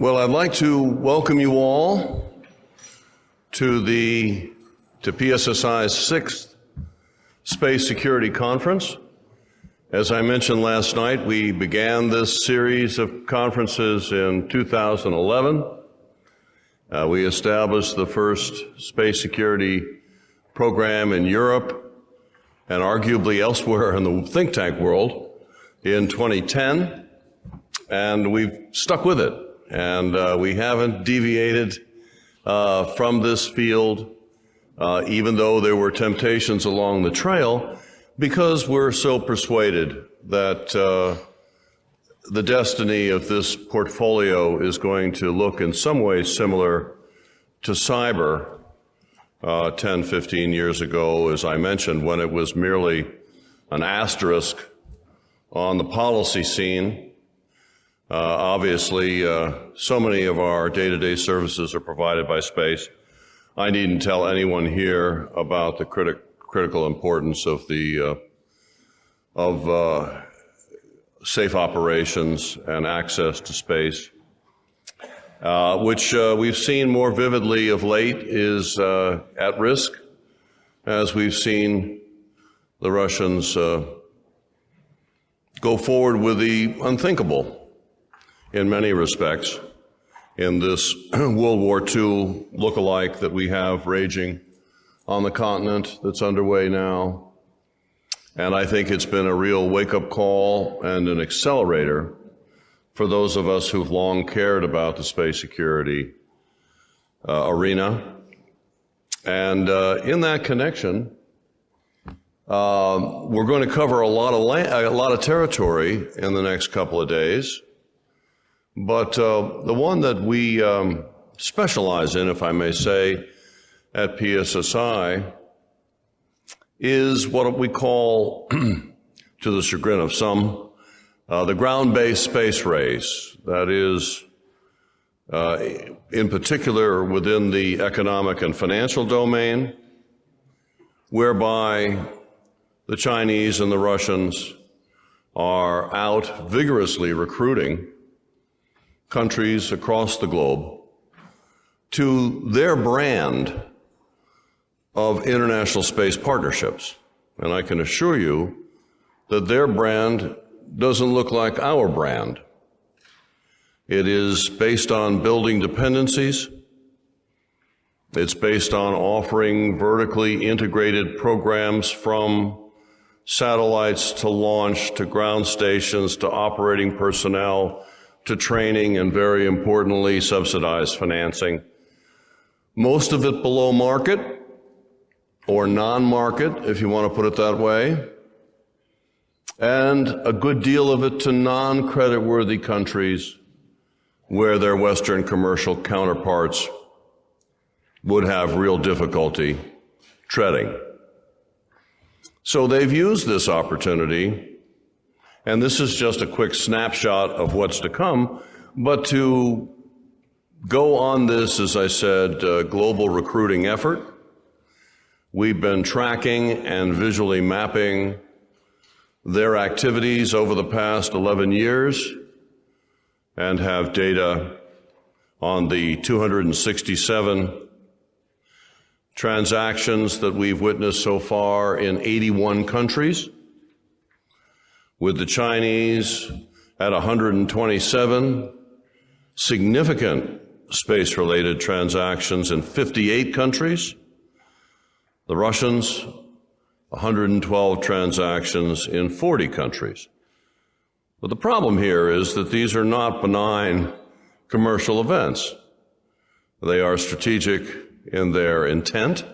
Well, I'd like to welcome you all to PSSI's 6th Space Security Conference. As I mentioned last night, we began this series of conferences in 2011. We established the first space security program in Europe and arguably elsewhere in the think tank world in 2010, and we've stuck with it. And we haven't deviated from this field, even though there were temptations along the trail, because we're so persuaded that the destiny of this portfolio is going to look in some ways similar to cyber 10, 15 years ago, as I mentioned, when it was merely an asterisk on the policy scene. Obviously, so many of our day-to-day services are provided by space. I needn't tell anyone here about the critical importance of safe operations and access to space, which we've seen more vividly of late is at risk, as we've seen the Russians go forward with the unthinkable in many respects in this World War II look-alike that we have raging on the continent that's underway now. And I think it's been a real wake-up call and an accelerator for those of us who've long cared about the space security arena. And in that connection, we're going to cover a lot of territory in the next couple of days. But the one that we specialize in, if I may say, at PSSI is what we call, to the chagrin of some, the ground-based space race. That is, in particular, within the economic and financial domain, whereby the Chinese and the Russians are out vigorously recruiting countries across the globe to their brand of international space partnerships. And I can assure you that their brand doesn't look like our brand. It is based on building dependencies. It's based on offering vertically integrated programs from satellites to launch to ground stations to operating personnel to training, and very importantly, subsidized financing. Most of it below market, or non-market, if you want to put it that way, and a good deal of it to non-credit-worthy countries where their Western commercial counterparts would have real difficulty treading. So they've used this opportunity, and this is just a quick snapshot of what's to come, but to go on this, as I said, global recruiting effort. We've been tracking and visually mapping their activities over the past 11 years and have data on the 267 transactions that we've witnessed so far in 81 countries, with the Chinese at 127, significant space-related transactions in 58 countries, the Russians 112 transactions in 40 countries. But the problem here is that these are not benign commercial events. They are strategic in their intent,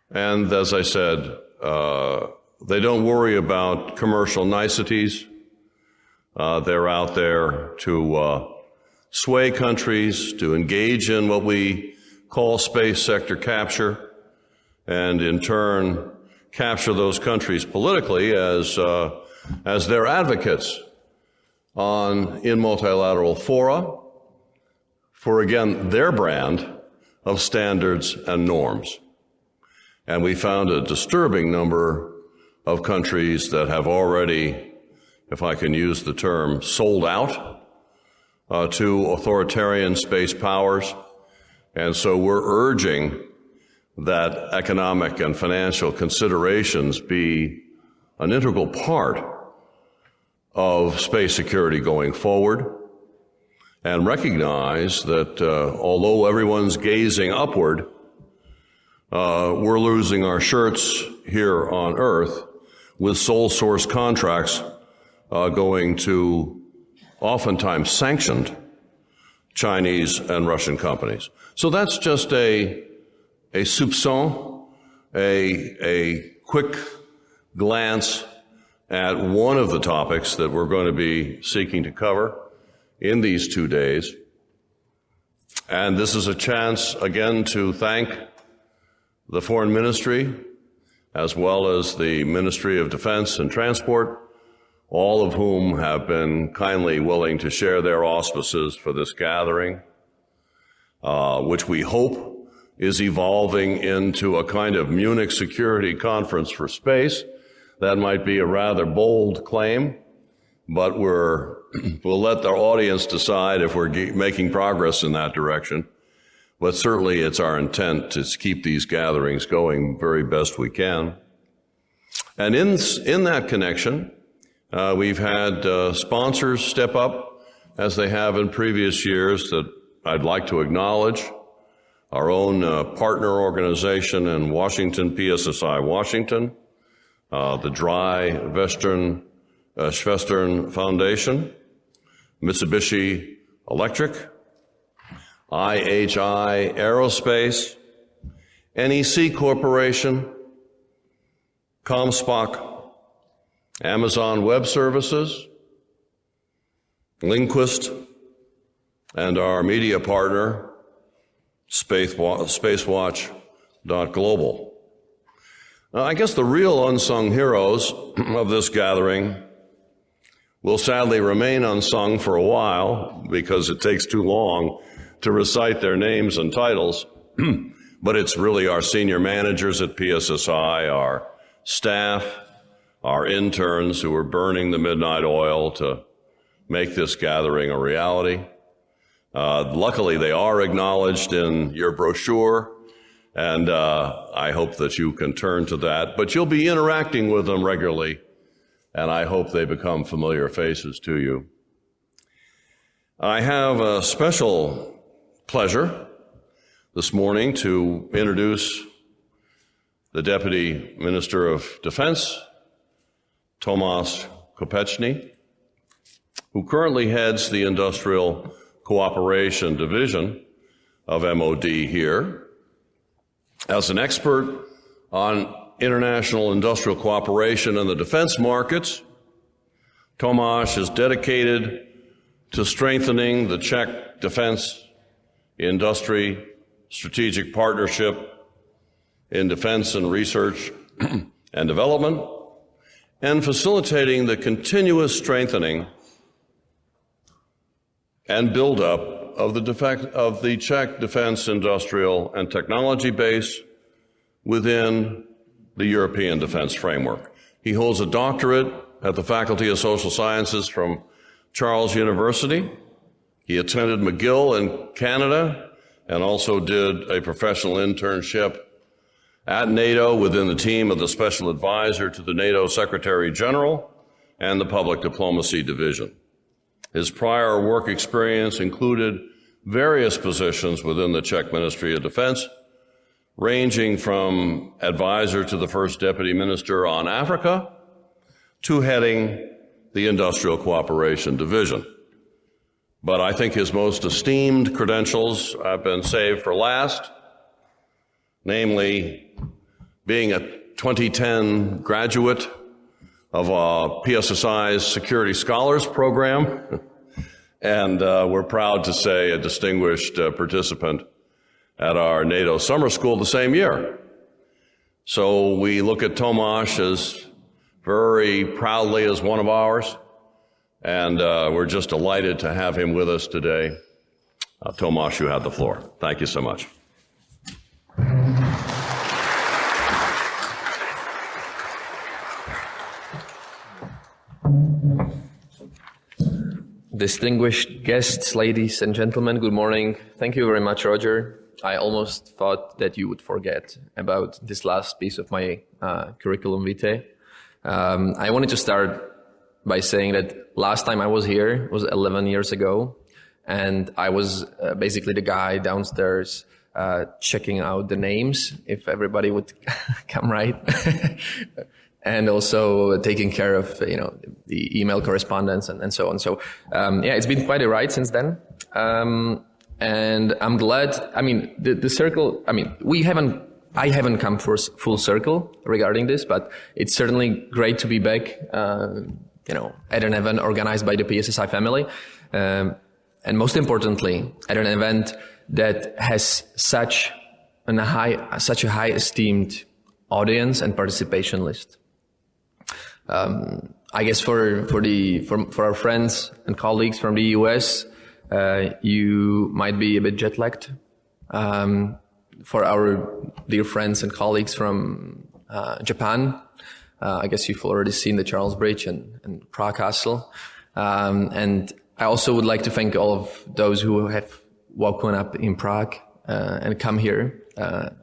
and as I said, they don't worry about commercial niceties. They're out there to sway countries, to engage in what we call space sector capture, and in turn capture those countries politically as their advocates in multilateral fora for, again, their brand of standards and norms. And we found a disturbing number of countries that have already, if I can use the term, sold out to authoritarian space powers. And so we're urging that economic and financial considerations be an integral part of space security going forward, and recognize that although everyone's gazing upward, we're losing our shirts here on Earth with sole source contracts going to oftentimes sanctioned Chinese and Russian companies. So that's just a soupçon, a quick glance at one of the topics that we're going to be seeking to cover in these 2 days. And this is a chance, again, to thank the Foreign Ministry, as well as the Ministry of Defense and Transport, all of whom have been kindly willing to share their auspices for this gathering, which we hope is evolving into a kind of Munich Security Conference for space. That might be a rather bold claim, but we'll let our audience decide if we're making progress in that direction. But certainly it's our intent to keep these gatherings going very best we can. And in that connection, we've had sponsors step up, as they have in previous years, that I'd like to acknowledge. Our own partner organization in Washington, PSSI Washington, the Dry Schwestern Foundation, Mitsubishi Electric, IHI Aerospace, NEC Corporation, Comstock, Amazon Web Services, Linquist, and our media partner, Spacewatch.global. I guess the real unsung heroes of this gathering will sadly remain unsung for a while because it takes too long to recite their names and titles, but it's really our senior managers at PSSI, our staff, our interns who are burning the midnight oil to make this gathering a reality. Luckily, they are acknowledged in your brochure, and I hope that you can turn to that. But you'll be interacting with them regularly, and I hope they become familiar faces to you. I have a special pleasure this morning to introduce the Deputy Minister of Defense, Tomáš Kopečný, who currently heads the Industrial Cooperation Division of MOD here. As an expert on international industrial cooperation in the defense markets, Tomáš is dedicated to strengthening the Czech defense industry strategic partnership in defense and research and development, and facilitating the continuous strengthening and build-up of the Czech defense industrial and technology base within the European defense framework. He holds a doctorate at the Faculty of Social Sciences from Charles University. He attended McGill in Canada and also did a professional internship at NATO within the team of the Special Advisor to the NATO Secretary General and the Public Diplomacy Division. His prior work experience included various positions within the Czech Ministry of Defense, ranging from advisor to the First Deputy Minister on Africa to heading the Industrial Cooperation Division. But I think his most esteemed credentials have been saved for last, namely being a 2010 graduate of PSSI's Security Scholars Program, and we're proud to say a distinguished participant at our NATO summer school the same year. So we look at Tomáš as very proudly as one of ours, and we're just delighted to have him with us today. Tomáš, you have the floor. Thank you so much. Distinguished guests, ladies and gentlemen, good morning. Thank you very much, Roger. I almost thought that you would forget about this last piece of my curriculum vitae. I wanted to start by saying that last time I was here was 11 years ago, and I was basically the guy downstairs checking out the names, if everybody would come right, and also taking care of the email correspondence and so on. So it's been quite a ride since then. And I'm glad, the circle, I haven't come full circle regarding this, but it's certainly great to be back, at an event organized by the PSSI family. And most importantly, at an event that has such a high esteemed audience and participation list. I guess for our friends and colleagues from the US, you might be a bit jet lagged. For our dear friends and colleagues from Japan, I guess you've already seen the Charles Bridge and Prague Castle. And I also would like to thank all of those who have woken up in Prague and come here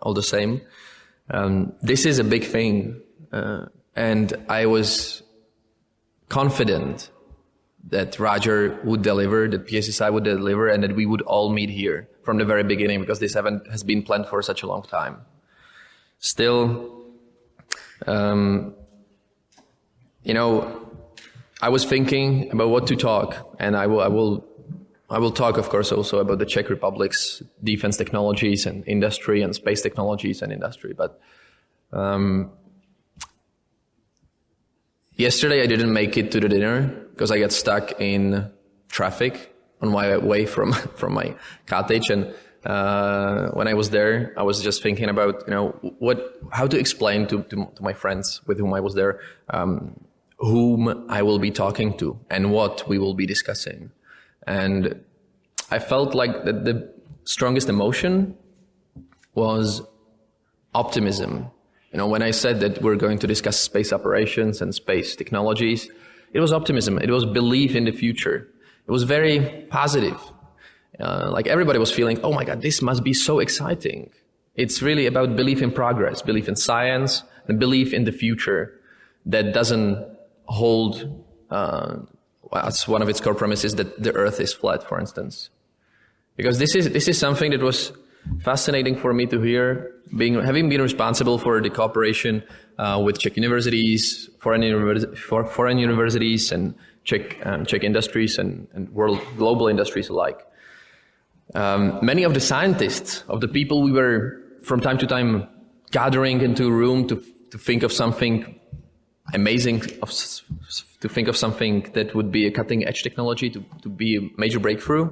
all the same. This is a big thing, and I was confident that Roger would deliver, that PSSI would deliver, and that we would all meet here from the very beginning, because this event has been planned for such a long time. Still, I was thinking about what to talk, and I will talk, of course, also about the Czech Republic's defense technologies and industry and space technologies and industry. But yesterday I didn't make it to the dinner because I got stuck in traffic on my way from my cottage. And when I was there, I was just thinking about how to explain to my friends with whom I was there whom I will be talking to and what we will be discussing. And I felt like that the strongest emotion was optimism. When I said that we're going to discuss space operations and space technologies, it was optimism. It was belief in the future. It was very positive. Like everybody was feeling, oh my God, this must be so exciting. It's really about belief in progress, belief in science, and belief in the future that doesn't hold as one of its core premises that the Earth is flat, for instance. Because this is something that was fascinating for me to hear, having been responsible for the cooperation with Czech universities, foreign universities, and Czech industries and global industries alike. Many of the scientists, of the people we were from time to time gathering into a room to think of something amazing, to think of something that would be a cutting-edge technology, to be a major breakthrough.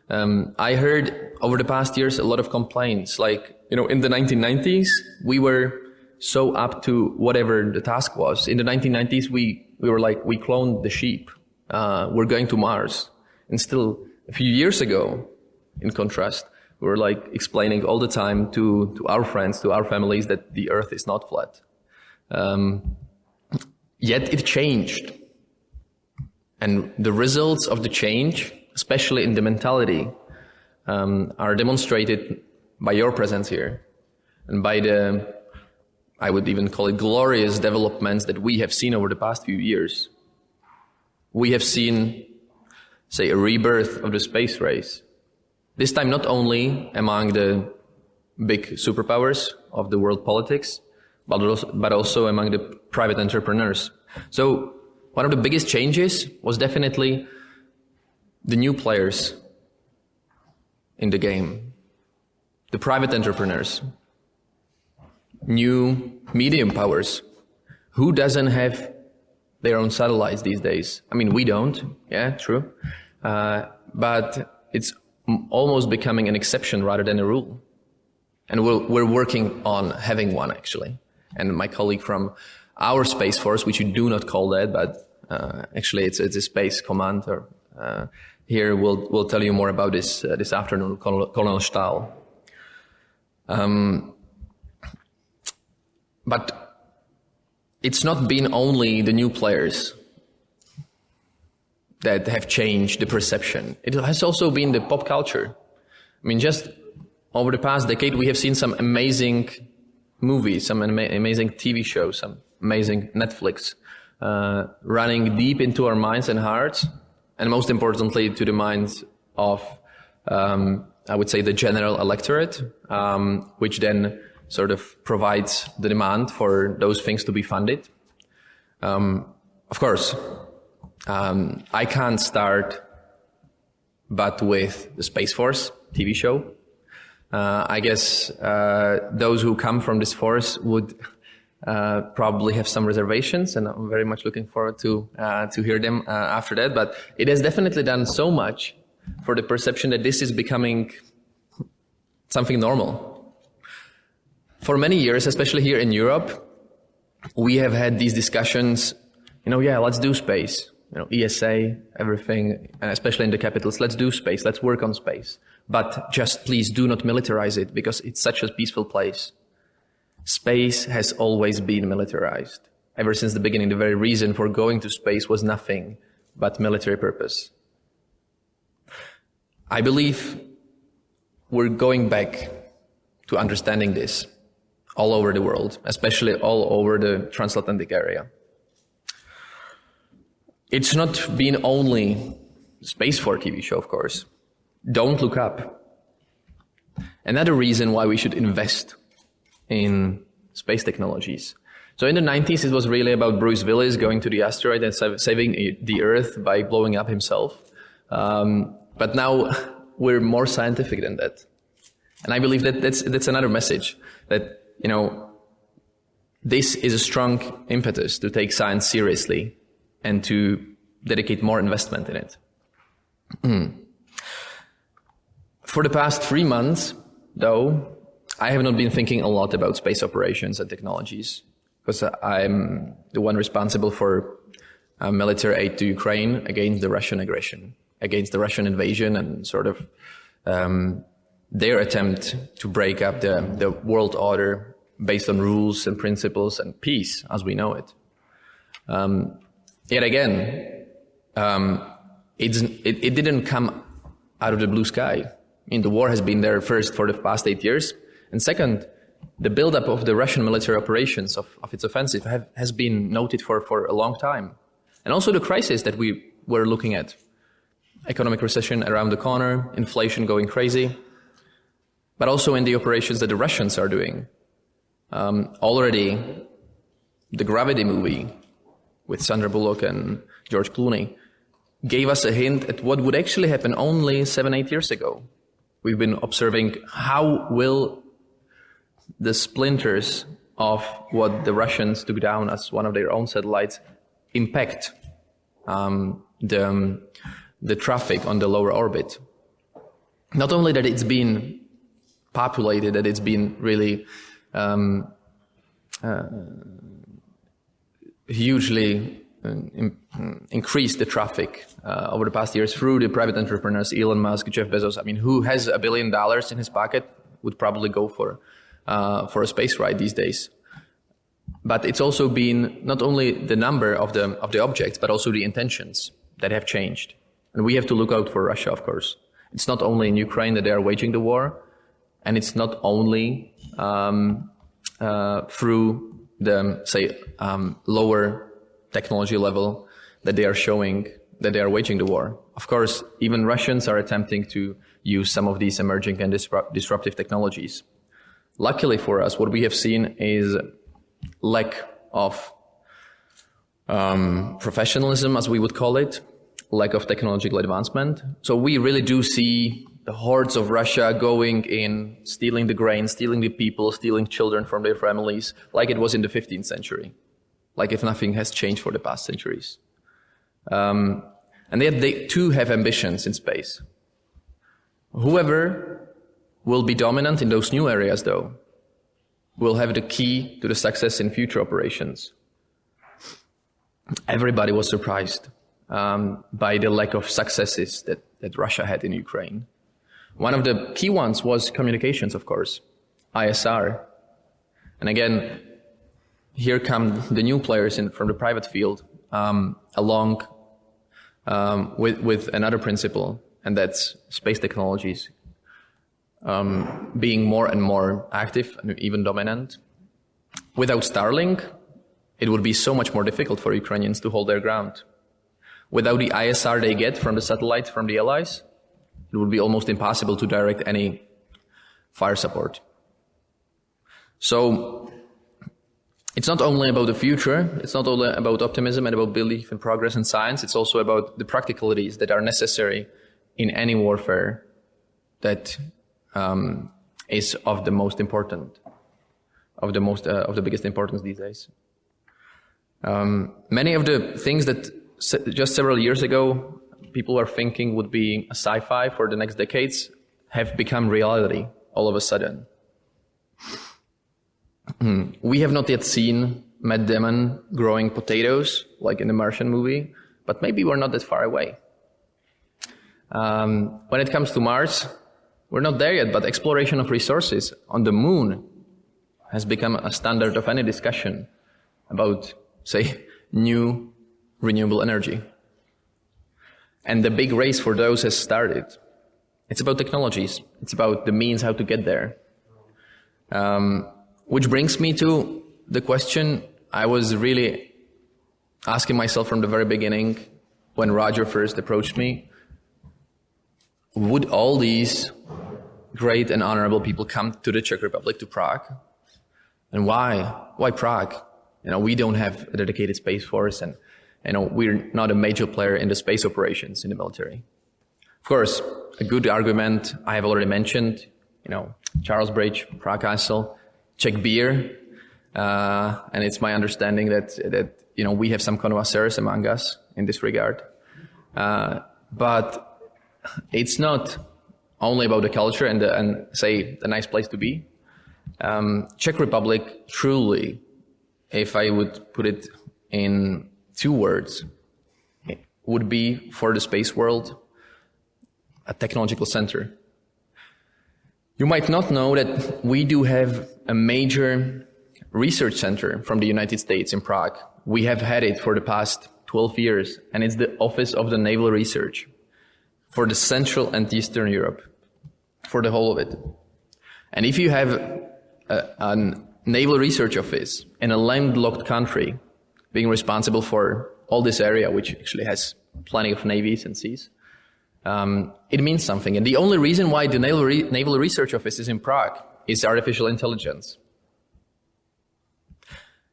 I heard over the past years a lot of complaints, like, in the 1990s, we were so up to whatever the task was. In the 1990s, we were like, we cloned the sheep. We're going to Mars. And still, a few years ago, in contrast, we were like explaining all the time to our friends, to our families, that the Earth is not flat. Yet it changed. And the results of the change, especially in the mentality, are demonstrated by your presence here and by the, I would even call it, glorious developments that we have seen over the past few years. We have seen, say, a rebirth of the space race. This time not only among the big superpowers of the world politics, but also among the private entrepreneurs. So one of the biggest changes was definitely the new players in the game, the private entrepreneurs, new medium powers. Who doesn't have their own satellites these days? We don't. Yeah, true. But it's almost becoming an exception rather than a rule. And we're working on having one, actually. And my colleague from our Space Force, which you do not call that, but actually it's a space command, or here we'll tell you more about this this afternoon, Colonel Stahl. But it's not been only the new players. that have changed the perception. It has also been the pop culture. I mean, just over the past decade, we have seen some amazing movies, some amazing TV shows, some amazing Netflix, running deep into our minds and hearts, and most importantly, to the minds of, I would say, the general electorate, which then sort of provides the demand for those things to be funded. Of course, I can't start but with the Space Force TV show. I guess those who come from this force would probably have some reservations, and I'm very much looking forward to hear them after that. But it has definitely done so much for the perception that this is becoming something normal. For many years, especially here in Europe, we have had these discussions, let's do space, ESA, everything, and especially in the capitals, let's do space, let's work on space. But just please do not militarize it because it's such a peaceful place. Space has always been militarized. Ever since the beginning, the very reason for going to space was nothing but military purpose. I believe we're going back to understanding this all over the world, especially all over the transatlantic area. It's not been only Space Force TV show, of course. Don't Look Up. Another reason why we should invest in space technologies. So in the 90s, it was really about Bruce Willis going to the asteroid and saving the Earth by blowing up himself. But now we're more scientific than that. And I believe that that's another message, that, this is a strong impetus to take science seriously and to dedicate more investment in it. For the past 3 months, though, I have not been thinking a lot about space operations and technologies, because I'm the one responsible for military aid to Ukraine against the Russian aggression, against the Russian invasion, and sort of their attempt to break up the world order based on rules and principles and peace as we know it. Yet again, it didn't come out of the blue sky. I mean, the war has been there first for the past 8 years, and second, the buildup of the Russian military operations of its offensive has been noted for a long time. And also the crisis that we were looking at. Economic recession around the corner, inflation going crazy, but also in the operations that the Russians are doing. Already, the Gravity movie with Sandra Bullock and George Clooney gave us a hint at what would actually happen only 7-8 years ago. We've been observing how will the splinters of what the Russians took down as one of their own satellites impact the traffic on the lower orbit. Not only that it's been populated, that it's been really hugely increased the traffic over the past years through the private entrepreneurs, Elon Musk, Jeff Bezos. I mean, who has $1 billion in his pocket would probably go for a space ride these days. But it's also been not only the number of the objects, but also the intentions that have changed. And we have to look out for Russia, of course. It's not only in Ukraine that they are waging the war, and it's not only through the, lower technology level that they are showing that they are waging the war. Of course, even Russians are attempting to use some of these emerging and disruptive technologies. Luckily for us, what we have seen is lack of professionalism, as we would call it, lack of technological advancement. So we really do see the hordes of Russia going in, stealing the grain, stealing the people, stealing children from their families, like it was in the 15th century, like if nothing has changed for the past centuries. And yet they too have ambitions in space. Whoever will be dominant in those new areas, though, will have the key to the success in future operations. Everybody was surprised by the lack of successes that Russia had in Ukraine. One of the key ones was communications, of course, ISR. And again, here come the new players from the private field, along with another principle, and that's space technologies being more and more active and even dominant. Without Starlink, it would be so much more difficult for Ukrainians to hold their ground. Without the ISR they get from the satellites from the allies, it would be almost impossible to direct any fire support. So it's not only about the future, it's not only about optimism and about belief in progress in science, it's also about the practicalities that are necessary in any warfare that is of the most important, of the biggest importance these days. Many of the things that just several years ago people were thinking would be a sci-fi for the next decades have become reality all of a sudden. We have not yet seen Matt Damon growing potatoes like in the Martian movie, but maybe we're not that far away. When it comes to Mars, we're not there yet, but exploration of resources on the moon has become a standard of any discussion about, say, new renewable energy. And the big race for those has started. It's about technologies. It's about the means how to get there. Which brings me to the question I was really asking myself from the very beginning when Roger first approached me. Would all these great and honorable people come to the Czech Republic, to Prague? And why? Why Prague? We don't have a dedicated space force, and we're not a major player in the space operations in the military. Of course, a good argument I have already mentioned, Charles Bridge, Prague Castle, Czech beer, and it's my understanding that we have some connoisseurs among us in this regard. But it's not only about the culture and say the nice place to be. Czech Republic truly, if I would put it in 2 words, it would be for the space world a technological center. You might not know that we do have a major research center from the United States in Prague. We have had it for the past 12 years, and it's the Office of the Naval Research for the Central and Eastern Europe, for the whole of it. And if you have a naval research office in a landlocked country being responsible for all this area, which actually has plenty of navies and seas, it means something. And the only reason why the Naval Research Office is in Prague is artificial intelligence.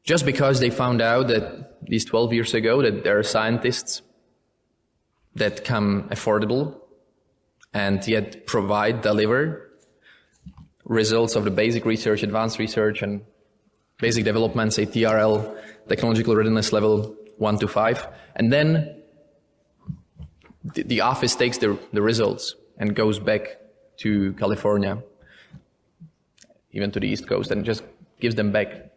Just because they found out that these 12 years ago that there are scientists that come affordable and yet deliver results of the basic research, advanced research, and basic development, say TRL, technological readiness level 1 to 5. And then the office takes the results and goes back to California, even to the East Coast, and just gives them back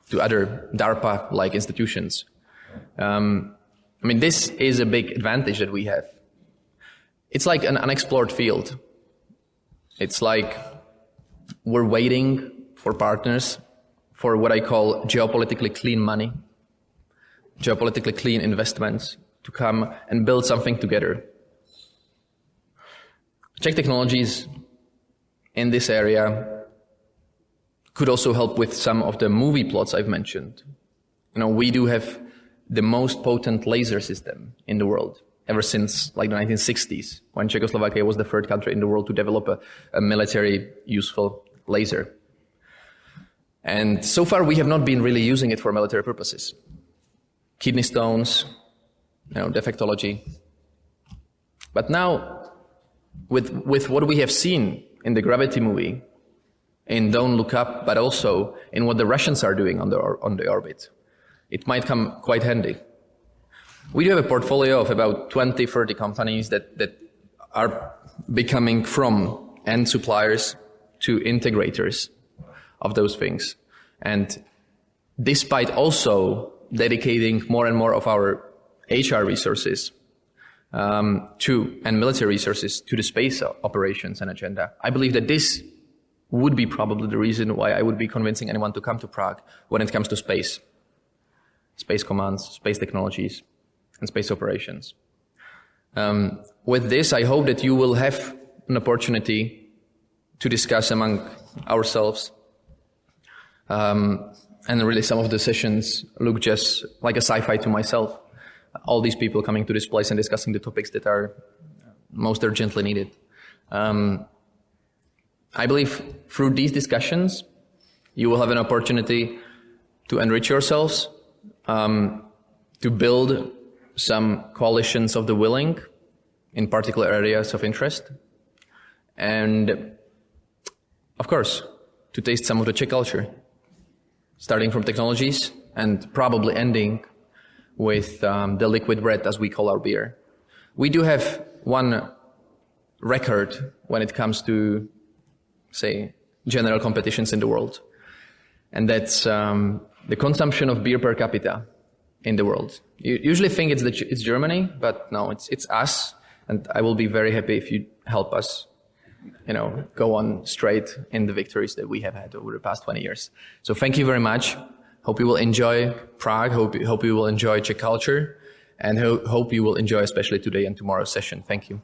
to other DARPA-like institutions. This is a big advantage that we have. It's like an unexplored field. It's like we're waiting for partners for what I call geopolitically clean money, geopolitically clean investments to come and build something together. Czech technologies in this area could also help with some of the movie plots I've mentioned. We do have the most potent laser system in the world ever since the 1960s, when Czechoslovakia was the 3rd country in the world to develop a military useful laser. And so far we have not been really using it for military purposes. Kidney stones, defectology. But now, with what we have seen in the Gravity movie, in Don't Look Up, but also in what the Russians are doing on the orbit, it might come quite handy. We do have a portfolio of about 20, 30 companies that are becoming from end suppliers to integrators of those things. And despite also dedicating more and more of our HR resources and military resources to the space operations and agenda, I believe that this would be probably the reason why I would be convincing anyone to come to Prague when it comes to space commands, space technologies, and space operations. With this, I hope that you will have an opportunity to discuss among ourselves. And really some of the sessions look just like a sci-fi to myself. All these people coming to this place and discussing the topics that are most urgently needed. I believe through these discussions, you will have an opportunity to enrich yourselves, to build some coalitions of the willing in particular areas of interest, and of course, to taste some of the Czech culture, starting from technologies and probably ending with the liquid bread, as we call our beer. We do have one record when it comes to, say, general competitions in the world, and that's the consumption of beer per capita in the world. You usually think it's Germany, but no, it's us, and I will be very happy if you help us, go on straight in the victories that we have had over the past 20 years. So thank you very much. Hope you will enjoy Prague. Hope you will enjoy Czech culture, and hope you will enjoy especially today and tomorrow's session. Thank you.